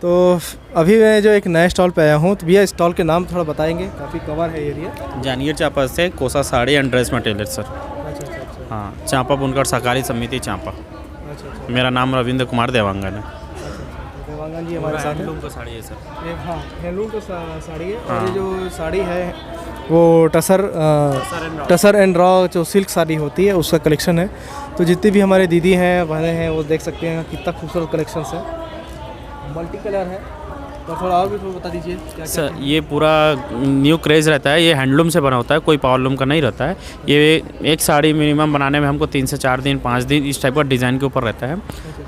तो अभी मैं जो एक नए स्टॉल पे आया हूँ, तो भैया स्टॉल के नाम थोड़ा बताएंगे, काफ़ी कवर है एरिया। जानियर चांपा से कोसा sari and dress material sir. अच्छा अच्छा अच्छा हाँ, चांपा बुनकर सहकारी समिति चांपा। अच्छा अच्छा। मेरा नाम रविंद्र कुमार देवांगन है। देवांगन जी हमारे साथ हैं। हैंडलूम का साड़ी है सर। ये हाँ हैंडलूम का साड़ी है। हाँ। और ये जो साड़ी है वो टसर एंड रॉ जो सिल्क साड़ी होती है उसका कलेक्शन है। तो जितनी भी हमारे दीदी हैं बहनें हैं वो देख सकते हैं कितना खूबसूरत कलेक्शन है, मल्टी कलर है। तो थोड़ा और भी थोड़ा बता दीजिए क्या सर ये पूरा न्यू क्रेज़ रहता है, ये हैंडलूम से बना होता है, कोई पावरलूम का नहीं रहता है। ये एक साड़ी मिनिमम बनाने में हमको 3 से 4 दिन 5 दिन इस टाइप का डिज़ाइन के ऊपर रहता है।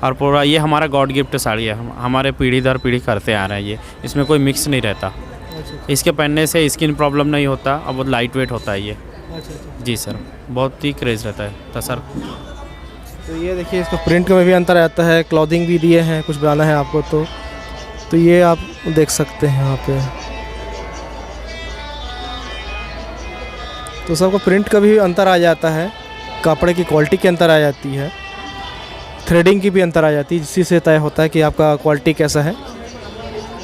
और पूरा ये हमारा गॉड गिफ्ट साड़ी है, हमारे पीढ़ी दर पीढ़ी करते आ रहा है ये, इसमें कोई मिक्स नहीं रहता। इसके पहनने से स्किन प्रॉब्लम नहीं होता और बहुत लाइट वेट होता है ये। अच्छा। जी सर, बहुत ही क्रेज़ रहता है तो सर। तो ये देखिए इसका प्रिंट में भी अंतर आता है, क्लॉथिंग भी दिए हैं, कुछ बनाना है आपको तो ये आप देख सकते हैं यहाँ पे। तो सबका प्रिंट का भी अंतर आ जाता है, कपड़े की क्वालिटी के अंतर आ जाती है, थ्रेडिंग की भी अंतर आ जाती है, जिससे से तय होता है कि आपका क्वालिटी कैसा है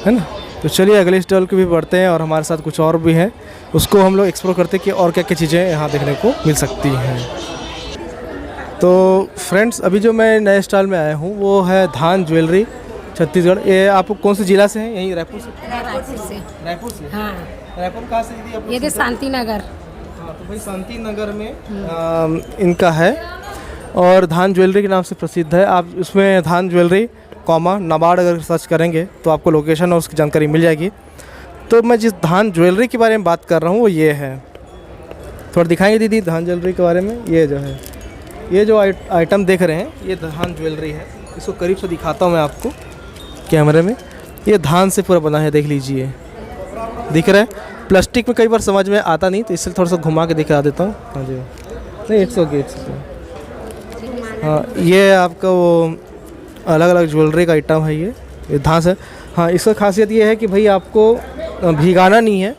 ना। तो चलिए अगले स्टॉल के भी बढ़ते हैं और हमारे साथ कुछ और भी हैं, उसको हम लोग एक्सप्लोर करते हैं कि और क्या क्या चीज़ें यहाँ देखने को मिल सकती हैं। तो फ्रेंड्स अभी जो मैं नए स्टॉल में आया हूँ वो है धान ज्वेलरी छत्तीसगढ़। ये आप कौन से ज़िला से हैं? यहीं रायपुर से? रायपुर से। हाँ, रायपुर कहाँ से दीदी आप? ये शांति नगर। हाँ तो भाई शांति नगर में इनका है और धान ज्वेलरी के नाम से प्रसिद्ध है। आप उसमें धान ज्वेलरी नाबार्ड अगर सर्च करेंगे तो आपको लोकेशन और उसकी जानकारी मिल जाएगी। तो मैं जिस धान ज्वेलरी के बारे में बात कर रहा हूँ वो ये है, थोड़ा दिखाएंगे दीदी धान ज्वेलरी के बारे में। ये जो है ये जो आइटम देख रहे हैं ये धान ज्वेलरी है। इसको करीब से दिखाता हूँ मैं आपको कैमरे में। ये धान से पूरा बना है, देख लीजिए, दिख रहा है। प्लास्टिक में कई बार समझ में आता नहीं तो इसलिए थोड़ा सा घुमा के दिखा देता हूँ। हाँ जी, नहीं इट्स ओके। हाँ ये आपका वो अलग अलग ज्वेलरी का आइटम है, ये धान से। हाँ इसका खासियत ये है कि भाई आपको भिगाना नहीं है।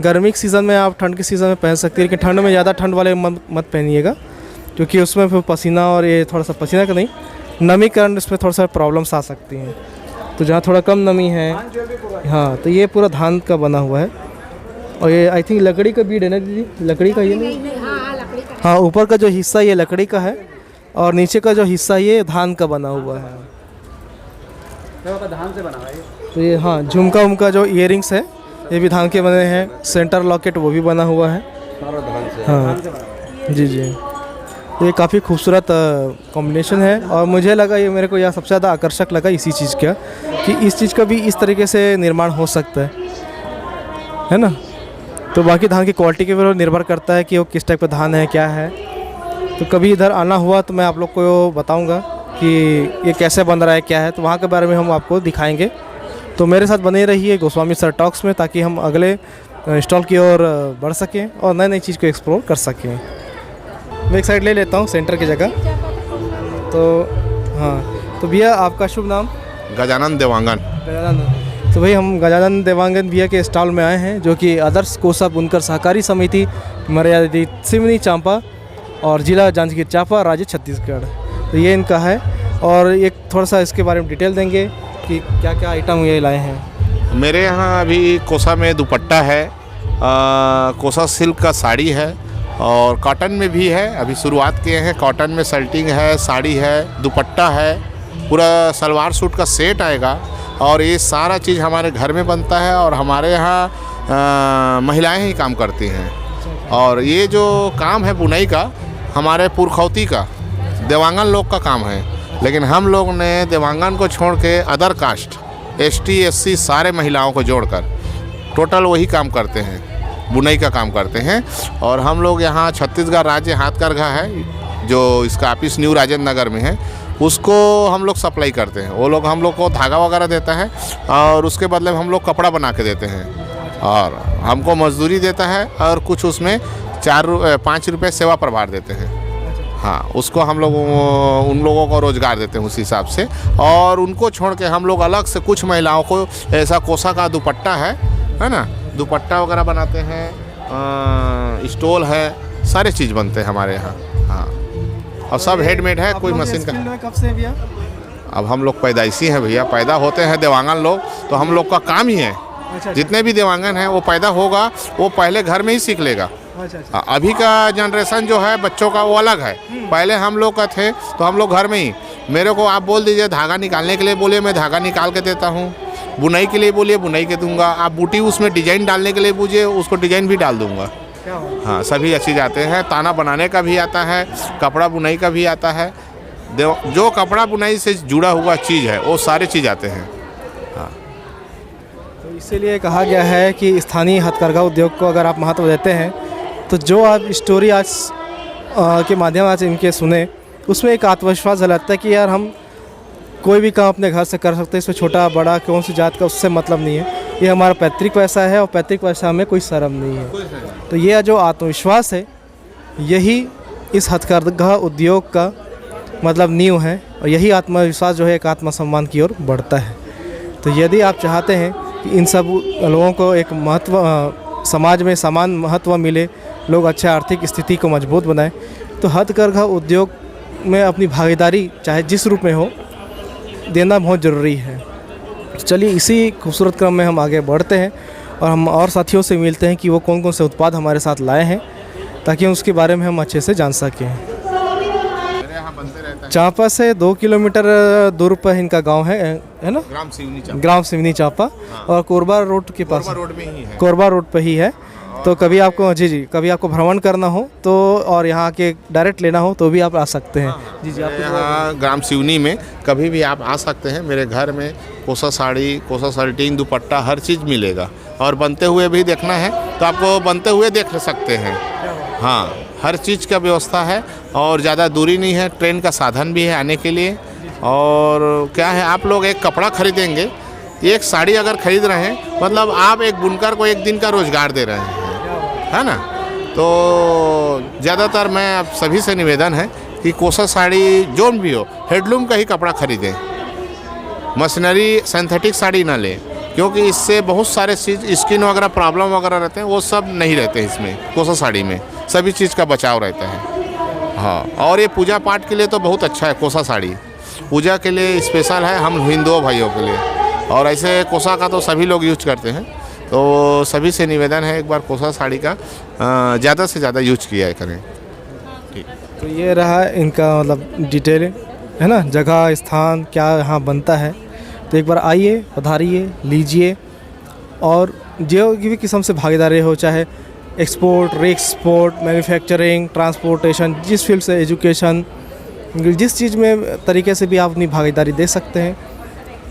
गर्मी के सीज़न में आप ठंड के सीज़न में पहन सकते हैं, लेकिन ठंड में ज़्यादा ठंड वाले मत पहनिएगा, क्योंकि उसमें फिर पसीना और ये थोड़ा सा पसीना का नहीं नमी के कारण इसमें थोड़ा सा प्रॉब्लम्स आ सकती हैं। तो जहाँ थोड़ा कम नमी है, हाँ तो ये पूरा धान का बना हुआ है। और ये आई थिंक लकड़ी का बीड है ना दीदी? लकड़ी का ये नहीं? हाँ ऊपर का जो हिस्सा ये लकड़ी का है और नीचे का जो हिस्सा ये धान का बना हुआ है। धान से बना है तो ये हाँ झुमका उमका जो इयरिंग्स है ये भी धान के बने हैं। सेंटर लॉकेट वो भी बना हुआ है। हाँ जी जी, ये काफ़ी खूबसूरत कॉम्बिनेशन है और मुझे लगा ये मेरे को यह सबसे ज़्यादा आकर्षक लगा इसी चीज़ का कि इस चीज़ का भी इस तरीके से निर्माण हो सकता है ना। तो बाकी धान की क्वालिटी के ऊपर निर्भर करता है कि वो किस टाइप का धान है, क्या है। तो कभी इधर आना हुआ तो मैं आप लोग को बताऊंगा कि ये कैसे बन रहा है, क्या है, तो वहाँ के बारे में हम आपको दिखाएंगे। तो मेरे साथ बने रहिए गोस्वामी सर टॉक्स में, ताकि हम अगले स्टॉल की ओर बढ़ सकें और नई नई चीज़ को एक्सप्लोर कर सकें। मैं एक साइड ले लेता हूँ सेंटर की जगह। तो हाँ तो भैया आपका शुभ नाम? गजानन देवांगन। गजानन। तो भाई हम गजानन देवांगन भैया के स्टॉल में आए हैं, जो कि आदर्श कोसा बुनकर सहकारी समिति मर्यादित सिवनी चांपा और जिला जांजगीर चांपा राज्य छत्तीसगढ़। तो ये इनका है और एक थोड़ा सा इसके बारे में डिटेल देंगे कि क्या क्या आइटम ये लाए हैं। मेरे यहाँ अभी कोसा में दुपट्टा है, कोसा सिल्क का साड़ी है और कॉटन में भी है। अभी शुरुआत किए हैं, कॉटन में सल्टिंग है, साड़ी है, दुपट्टा है, पूरा सलवार सूट का सेट आएगा। और ये सारा चीज़ हमारे घर में बनता है और हमारे यहाँ महिलाएं ही काम करती हैं। और ये जो काम है बुनाई का हमारे पुरखौती का देवांगन लोग का काम है, लेकिन हम लोग ने देवांगन को छोड़ के अदर कास्ट ST SC सारे महिलाओं को जोड़कर टोटल वही काम करते हैं, बुनाई का काम करते हैं। और हम लोग यहाँ छत्तीसगढ़ राज्य हाथकरघा है जो इसका ऑफिस न्यू राजेंद्र नगर में है, उसको हम लोग सप्लाई करते हैं। वो लोग हम लोग को धागा वगैरह देता है और उसके बदले में हम लोग कपड़ा बना के देते हैं और हमको मजदूरी देता है और कुछ उसमें 5 रुपये सेवा प्रभार देते हैं। हाँ उसको हम लोग उन लोगों को रोज़गार देते हैं उस हिसाब से। और उनको छोड़ के हम लोग अलग से कुछ महिलाओं को ऐसा कोसा का दुपट्टा है ना, दुपट्टा वगैरह बनाते हैं, स्टोल है, सारे चीज़ बनते हैं हमारे यहाँ। हाँ और सब हेडमेड है, कोई मशीन का। कब से भैया? अब हम लोग पैदाइशी हैं भैया, पैदा होते हैं देवांगन लोग, तो हम लोग का काम ही है। जितने भी देवांगन हैं वो पैदा होगा, वो पहले घर में ही सीख लेगा। अभी का जनरेशन जो है बच्चों का वो अलग है। पहले हम लोग का थे तो हम लोग घर में ही, मेरे को आप बोल दीजिए धागा निकालने के लिए बोलिए, मैं धागा निकाल के देता हूँ। बुनाई के लिए बोलिए, बुनाई के दूंगा। आप बूटी उसमें डिजाइन डालने के लिए पूछिए, उसको डिजाइन भी डाल दूंगा। हाँ, सभी अच्छी जाते हैं। ताना बनाने का भी आता है, कपड़ा बुनाई का भी आता है। जो कपड़ा बुनाई से जुड़ा हुआ चीज़ है वो सारे चीज़ आते हैं। हाँ, तो इसीलिए कहा गया है कि स्थानीय हथकरघा उद्योग को अगर आप महत्व देते हैं तो जो आप स्टोरी आज के माध्यम से इनके सुने, उसमें एक आत्मविश्वास झलकता है कि यार हम कोई भी काम अपने घर से कर सकते हैं। इसमें छोटा बड़ा कौन सी जात का उससे मतलब नहीं है। ये हमारा पैतृक पैसा है और पैतृक पैसा में कोई शर्म नहीं है। तो ये जो आत्मविश्वास है, यही इस हथकरघा उद्योग का मतलब नींव है। और यही आत्मविश्वास जो है एक आत्मसम्मान की ओर बढ़ता है। तो यदि आप चाहते हैं कि इन सब लोगों को एक महत्व समाज में समान महत्व मिले, लोग अच्छे आर्थिक स्थिति को मजबूत बनाएं, तो हथकरघा उद्योग में अपनी भागीदारी चाहे जिस रूप में हो देना बहुत ज़रूरी है। चलिए इसी खूबसूरत क्रम में हम आगे बढ़ते हैं और हम और साथियों से मिलते हैं कि वो कौन कौन से उत्पाद हमारे साथ लाए हैं, ताकि उसके बारे में हम अच्छे से जान सकें। चांपा से 2 किलोमीटर दूर पर इनका गांव है ना, ग्राम सिवनी चांपा। और कोरबा रोड के पास, रोड में ही है, कोरबा रोड पे ही है। तो कभी आपको कभी आपको भ्रमण करना हो तो और यहाँ के डायरेक्ट लेना हो तो भी आप आ सकते हैं। जी आपको यहाँ ग्राम सिवनी में कभी भी आप आ सकते हैं। मेरे घर में कोसा साड़ी, कोसा शर्टिंग, दुपट्टा हर चीज़ मिलेगा। और बनते हुए भी देखना है तो आपको बनते हुए देख सकते हैं। हाँ, हर चीज़ का व्यवस्था है और ज़्यादा दूरी नहीं है, ट्रेन का साधन भी है आने के लिए। और क्या है, आप लोग एक कपड़ा खरीदेंगे, एक साड़ी अगर खरीद रहे हैं, मतलब आप एक बुनकर को एक दिन का रोज़गार दे रहे हैं, है ना। तो ज़्यादातर मैं आप सभी से निवेदन है कि कोसा साड़ी जो भी हो, हेडलूम का ही कपड़ा खरीदें। मशीनरी सिंथेटिक साड़ी ना लें, क्योंकि इससे बहुत सारे चीज़ स्किन वगैरह प्रॉब्लम वगैरह रहते हैं, वो सब नहीं रहते हैं इसमें। कोसा साड़ी में सभी चीज़ का बचाव रहता है। हाँ, और ये पूजा पाठ के लिए तो बहुत अच्छा है। कोसा साड़ी पूजा के लिए स्पेशल है, हम हिंदुओं भाइयों के लिए। और ऐसे कोसा का तो सभी लोग यूज करते हैं। तो सभी से निवेदन है एक बार कोसा साड़ी का ज़्यादा से ज़्यादा यूज किया करें। ठीक, तो ये रहा इनका मतलब डिटेल, है ना, जगह स्थान क्या यहाँ बनता है। तो एक बार आइए, पधारिए, लीजिए। और जो भी किस्म से भागीदारी हो, चाहे एक्सपोर्ट, रीएक्सपोर्ट, मैन्युफैक्चरिंग, ट्रांसपोर्टेशन, जिस फील्ड से, एजुकेशन, जिस चीज़ में तरीके से भी आप अपनी भागीदारी दे सकते हैं।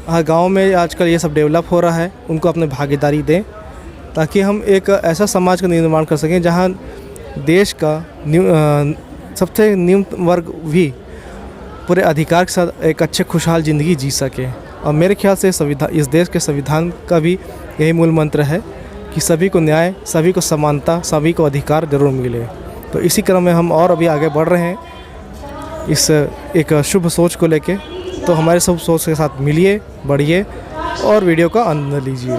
हाँ, गांव में आजकल ये सब डेवलप हो रहा है, उनको अपने भागीदारी दें, ताकि हम एक ऐसा समाज का निर्माण कर सकें जहां देश का सबसे निम्न वर्ग भी पूरे अधिकार के साथ एक अच्छे खुशहाल ज़िंदगी जी सके। और मेरे ख्याल से इस देश के संविधान का भी यही मूल मंत्र है कि सभी को न्याय, सभी को समानता, सभी को अधिकार जरूर मिले। तो इसी क्रम में हम और अभी आगे बढ़ रहे हैं इस एक शुभ सोच को लेके। तो हमारे सब सोच के साथ मिलिए, बढ़िए और वीडियो का आनंद लीजिए।